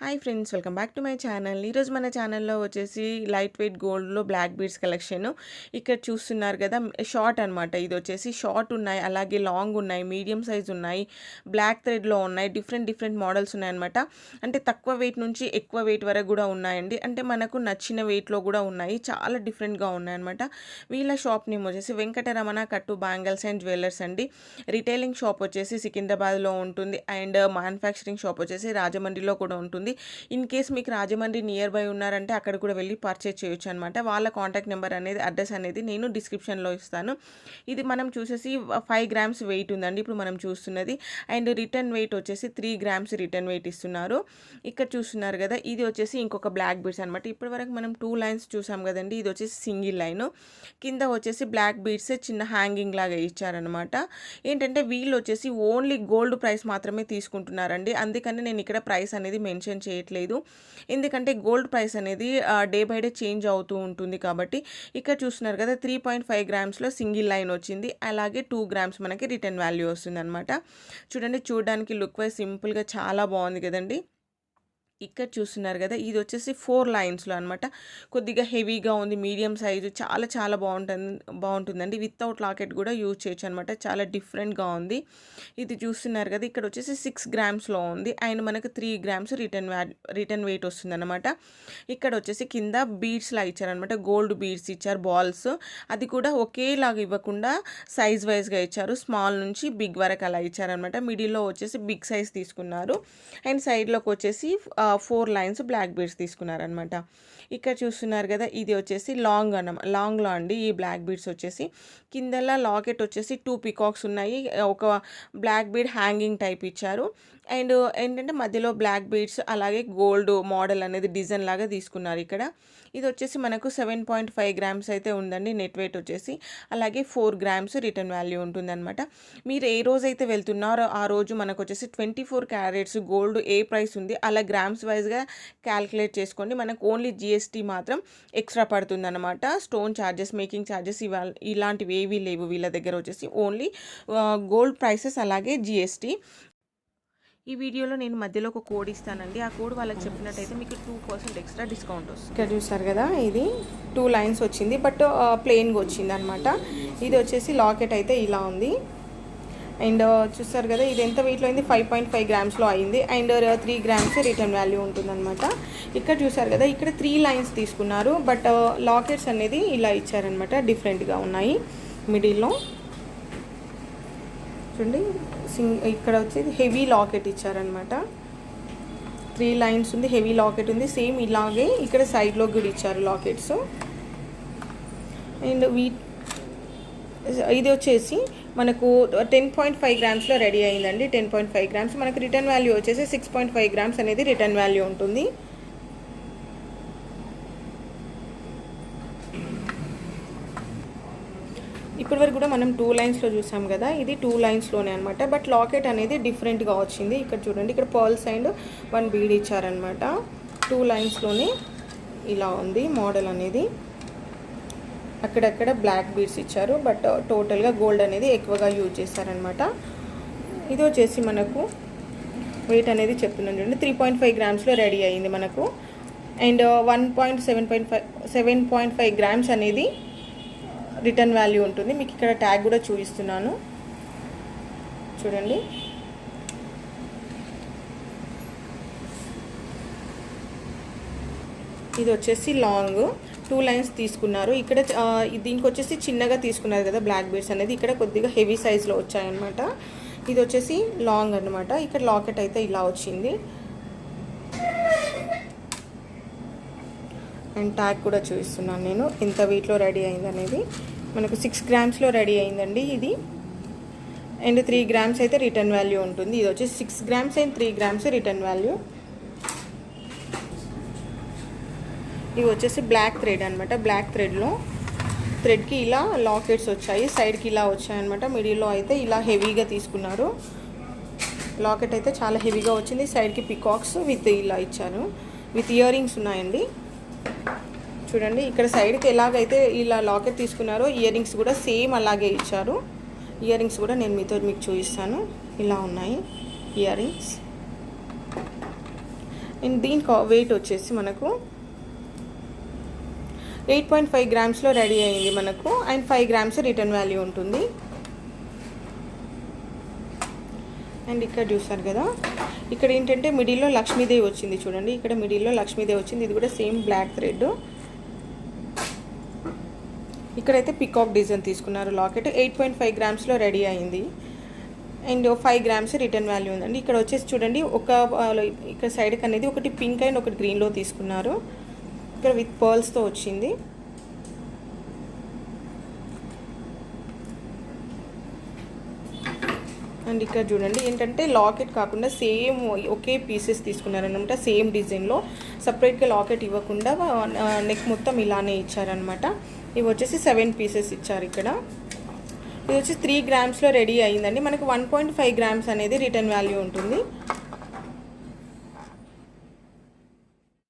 Hi friends, welcome back to my channel. ఈరోజు మన ఛానల్లో వచ్చేసి లైట్ వెయిట్ గోల్డ్లో బ్లాక్ బీడ్స్ కలెక్షన్. ఇక్కడ చూస్తున్నారు కదా, షార్ట్ అనమాట. ఇది వచ్చేసి షార్ట్ ఉన్నాయి, అలాగే లాంగ్ ఉన్నాయి, మీడియం సైజ్ ఉన్నాయి, బ్లాక్ థ్రెడ్లో ఉన్నాయి, డిఫరెంట్ మోడల్స్ ఉన్నాయన్నమాట. అంటే తక్కువ వెయిట్ నుంచి ఎక్కువ వెయిట్ వరకు కూడా ఉన్నాయండి. అంటే మనకు నచ్చిన వెయిట్లో కూడా ఉన్నాయి, చాలా డిఫరెంట్గా ఉన్నాయన్నమాట. వీళ్ళ షాప్ నేమ్ వచ్చేసి వెంకటరమణ కట్టు బ్యాంగిల్స్ అండ్ జ్యువెలర్స్ అండి. రిటైలింగ్ షాప్ వచ్చేసి సికింద్రాబాద్లో ఉంటుంది, అండ్ మ్యానుఫ్యాక్చరింగ్ షాప్ వచ్చేసి రాజమండ్రిలో కూడా ఉంటుంది. ఇన్ కేస్ మీకు రాజమండ్రి నియర్ బై ఉన్నారంటే అక్కడ కూడా వెళ్ళి పర్చేజ్ చేయొచ్చు అనమాట. వాళ్ళ కాంటాక్ట్ నెంబర్ అనేది, అడ్రస్ అనేది నేను డిస్క్రిప్షన్లో ఇస్తాను. ఇది మనం చూసేసి 5 గ్రామ్స్ వెయిట్ ఉందండి ఇప్పుడు మనం చూస్తున్నది. అండ్ రిటర్న్ వెయిట్ వచ్చేసి 3 గ్రామ్స్ రిటర్న్ వెయిట్ ఇస్తున్నారు. ఇక్కడ చూస్తున్నారు కదా, ఇది వచ్చేసి ఇంకొక బ్లాక్ బీడ్స్ అనమాట. ఇప్పటి వరకు మనం 2 లైన్స్ చూసాం కదండి, ఇది వచ్చేసి సింగిల్ లైన్. కింద వచ్చేసి బ్లాక్ బీడ్స్ చిన్న హ్యాంగింగ్ లాగా ఇచ్చారనమాట. ఏంటంటే వీళ్ళు వచ్చేసి ఓన్లీ గోల్డ్ ప్రైస్ మాత్రమే తీసుకుంటున్నారండి. అందుకని నేను ఇక్కడ ప్రైస్ అనేది మెన్షన్ చేయట్లేదు, ఎందుకంటే గోల్డ్ ప్రైస్ అనేది డే బై డే చేంజ్ అవుతూ ఉంటుంది కాబట్టి. ఇక్కడ చూస్తున్నారు కదా, 3.5 గ్రామ్స్లో సింగిల్ లైన్ వచ్చింది, అలాగే 2 గ్రామ్స్ మనకి రిటర్న్ వాల్యూ వస్తుంది అనమాట. చూడండి, చూడడానికి లుక్ వైజ్ సింపుల్గా చాలా బాగుంది కదండి. ఇక్కడ చూస్తున్నారు కదా, ఇది వచ్చేసి 4 లైన్స్లో అనమాట. కొద్దిగా హెవీగా ఉంది, మీడియం సైజు, చాలా బాగుంటుందండి. వితౌట్ లాకెట్ కూడా యూజ్ చేయొచ్చు అనమాట. చాలా డిఫరెంట్గా ఉంది. ఇది చూస్తున్నారు కదా, ఇక్కడ వచ్చేసి 6 గ్రామ్స్లో ఉంది, అండ్ మనకు 3 గ్రామ్స్ రిటర్న్ వెయిట్ వస్తుంది అనమాట. ఇక్కడ వచ్చేసి కింద బీడ్స్లా ఇచ్చారనమాట, గోల్డ్ బీడ్స్ ఇచ్చారు, బాల్స్. అది కూడా ఒకేలాగా ఇవ్వకుండా సైజ్ వైజ్గా ఇచ్చారు, స్మాల్ నుంచి బిగ్ వరకు అలా ఇచ్చారనమాట. మిడిల్లో వచ్చేసి బిగ్ సైజ్ తీసుకున్నారు, అండ్ సైడ్లోకి వచ్చేసి 4 లైన్స్ బ్లాక్ బీడ్స్ తీసుకున్నారనమాట. ఇక్కడ చూస్తున్నారు కదా, ఇది వచ్చేసి లాంగ్లో అండి. ఈ బ్లాక్ బీడ్స్ వచ్చేసి కిందలా లాకెట్ వచ్చేసి 2 పికాక్స్ ఉన్నాయి, ఒక బ్లాక్ బీడ్ హ్యాంగింగ్ టైప్ ఇచ్చారు, అండ్ ఏంటంటే మధ్యలో బ్లాక్ బీడ్స్, అలాగే గోల్డ్ మోడల్ అనేది డిజైన్ లాగా తీసుకున్నారు ఇక్కడ. ఇది వచ్చేసి మనకు 7.5 గ్రామ్స్ అయితే ఉందండి నెట్ వెయిట్ వచ్చేసి, అలాగే 4 గ్రామ్స్ రిటర్న్ వాల్యూ ఉంటుందన్నమాట. మీరు ఏ రోజైతే వెళ్తున్నారో ఆ రోజు మనకు వచ్చేసి 24 క్యారెట్స్ గోల్డ్ ఏ ప్రైస్ ఉంది అలా గ్రామ్స్ వైజ్గా క్యాల్కులేట్ చేసుకోండి. మనకు ఓన్లీ జిఎస్టీ మాత్రం ఎక్స్ట్రా పడుతుంది అనమాట. స్టోన్ ఛార్జెస్, మేకింగ్ ఛార్జెస్ ఇలాంటివి ఏవీ లేవు వీళ్ళ దగ్గర. వచ్చేసి ఓన్లీ గోల్డ్ ప్రైసెస్ అలాగే జిఎస్టీ. ఈ వీడియోలో నేను మధ్యలో ఒక కోడ్ ఇస్తానండి, ఆ కోడ్ వాళ్ళకి చెప్పినట్టయితే మీకు 2% ఎక్స్ట్రా డిస్కౌంట్ వస్తుంది. ఇక్కడ చూసారు కదా, ఇది 2 లైన్స్ వచ్చింది, బట్ ప్లెయిన్గా వచ్చింది అనమాట. ఇది వచ్చేసి లాకెట్ అయితే ఇలా ఉంది, అండ్ చూస్తారు కదా, ఇది ఎంత వెయిట్లో అయింది, 5.5 గ్రామ్స్లో అయింది, అండ్ 3 గ్రామ్స్ రిటర్న్ వాల్యూ ఉంటుందన్నమాట. ఇక్కడ చూసారు కదా, ఇక్కడ 3 లైన్స్ తీసుకున్నారు, బట్ లాకెట్స్ అనేది ఇలా ఇచ్చారనమాట, డిఫరెంట్గా ఉన్నాయి. మిడిల్లో చూడండి, ఇక్కడ వచ్చేది హెవీ లాకెట్ ఇచ్చారనమాట. 3 లైన్స్ ఉంది, హెవీ లాకెట్ ఉంది, సేమ్ ఇలాగే ఇక్కడ సైడ్లో కూడా ఇచ్చారు లాకెట్స్. అండ్ ఇది వచ్చేసి మనకు 10.5 గ్రామ్స్లో రెడీ అయిందండి. 10.5 గ్రామ్స్ మనకు రిటర్న్ వాల్యూ వచ్చేసి 6.5 గ్రామ్స్ అనేది రిటర్న్ వాల్యూ ఉంటుంది. ఇప్పటి వరకు కూడా మనం 2 లైన్స్లో చూసాం కదా, ఇది 2 లైన్స్లోనే అనమాట, బట్ లాకెట్ అనేది డిఫరెంట్గా వచ్చింది. ఇక్కడ చూడండి, ఇక్కడ పర్ల్స్ అండ్ 1 బీడ్ ఇచ్చారనమాట. 2 లైన్స్లోనే ఇలా ఉంది మోడల్ అనేది. అక్కడక్కడ బ్లాక్ బీడ్స్ ఇచ్చారు, బట్ టోటల్గా గోల్డ్ అనేది ఎక్కువగా యూజ్ చేస్తారనమాట. ఇది వచ్చేసి మనకు వెయిట్ అనేది చెప్తున్నాను చూడండి, 3.5 గ్రామ్స్లో రెడీ అయింది మనకు, అండ్ 7.5 గ్రామ్స్ అనేది రిటర్న్ వాల్యూ ఉంటుంది. మీకు ఇక్కడ ట్యాగ్ కూడా చూపిస్తున్నాను చూడండి. ఇది వచ్చేసి లాంగ్ 2 లైన్స్ తీసుకున్నారు. ఇక్కడ దీనికి వచ్చేసి చిన్నగా తీసుకున్నారు కదా బ్లాక్ బీడ్స్ అనేది, ఇక్కడ కొద్దిగా హెవీ సైజ్లో వచ్చాయన్నమాట. ఇది వచ్చేసి లాంగ్ అనమాట. ఇక్కడ లాకెట్ అయితే ఇలా వచ్చింది, అండ్ ట్యాగ్ కూడా చూపిస్తున్నాను నేను ఎంత వెయిట్లో రెడీ అయింది అనేది. మనకు 6 గ్రామ్స్లో రెడీ అయిందండి ఇది, అండ్ 3 గ్రామ్స్ అయితే రిటర్న్ వాల్యూ ఉంటుంది. ఇది వచ్చేసి 6 grams and 3 grams return value. ఇవి వచ్చేసి బ్లాక్ థ్రెడ్ అనమాట. బ్లాక్ థ్రెడ్కి ఇలా లాకెట్స్ వచ్చాయి, సైడ్కి ఇలా వచ్చాయన్నమాట. మిడిల్లో అయితే ఇలా హెవీగా తీసుకున్నారు. లాకెట్ అయితే చాలా హెవీగా వచ్చింది, సైడ్కి పికాక్స్ విత్ ఇలా ఇచ్చారు, విత్ ఇయర్ రింగ్స్ ఉన్నాయండి. చూడండి, ఇక్కడ సైడ్కి ఎలాగైతే ఇలా లాకెట్ తీసుకున్నారో ఇయర్ రింగ్స్ కూడా సేమ్ అలాగే ఇచ్చారు. ఇయర్ రింగ్స్ కూడా నేను మీకు చూపిస్తాను, ఇలా ఉన్నాయి ఇయర్ రింగ్స్. అండ్ దీని వెయిట్ వచ్చేసి మనకు 8.5 గ్రామ్స్లో రెడీ అయింది మనకు. అండ్ 5 గ్రామ్స్ రిటర్న్ వాల్యూ ఉంటుంది. అండ్ ఇక్కడ చూసారు కదా, ఇక్కడ ఏంటంటే మిడిల్లో లక్ష్మీదేవి వచ్చింది చూడండి. ఇక్కడ మిడిల్లో లక్ష్మీదేవి వచ్చింది. ఇది కూడా సేమ్ బ్లాక్ థ్రెడ్. ఇక్కడైతే పికాక్ డిజైన్ తీసుకున్నారు లాకెట్. 8.5 గ్రామ్స్లో రెడీ అయింది. అండ్ 5 గ్రామ్స్ రిటర్న్ వాల్యూ ఉందండి. ఇక్కడ వచ్చేసి చూడండి, ఇక్కడ సైడ్కి అనేది ఒకటి పింక్ అండ్ ఒకటి గ్రీన్లో తీసుకున్నారు. ఇక్కడ విత్ పర్ల్స్తో వచ్చింది. అండ్ ఇక్కడ చూడండి ఏంటంటే లాకెట్ కాకుండా సేమ్ ఒకే పీసెస్ తీసుకున్నారనమాట. సేమ్ డిజైన్లో సపరేట్గా లాకెట్ ఇవ్వకుండా నెక్ మొత్తం ఇలానే ఇచ్చారనమాట. ఇవి వచ్చేసి 7 పీసెస్ ఇచ్చారు ఇక్కడ. ఇది వచ్చి 3 గ్రామ్స్లో రెడీ అయ్యిందండి. మనకు 1.5 గ్రామ్స్ అనేది రిటర్న్ వాల్యూ ఉంటుంది.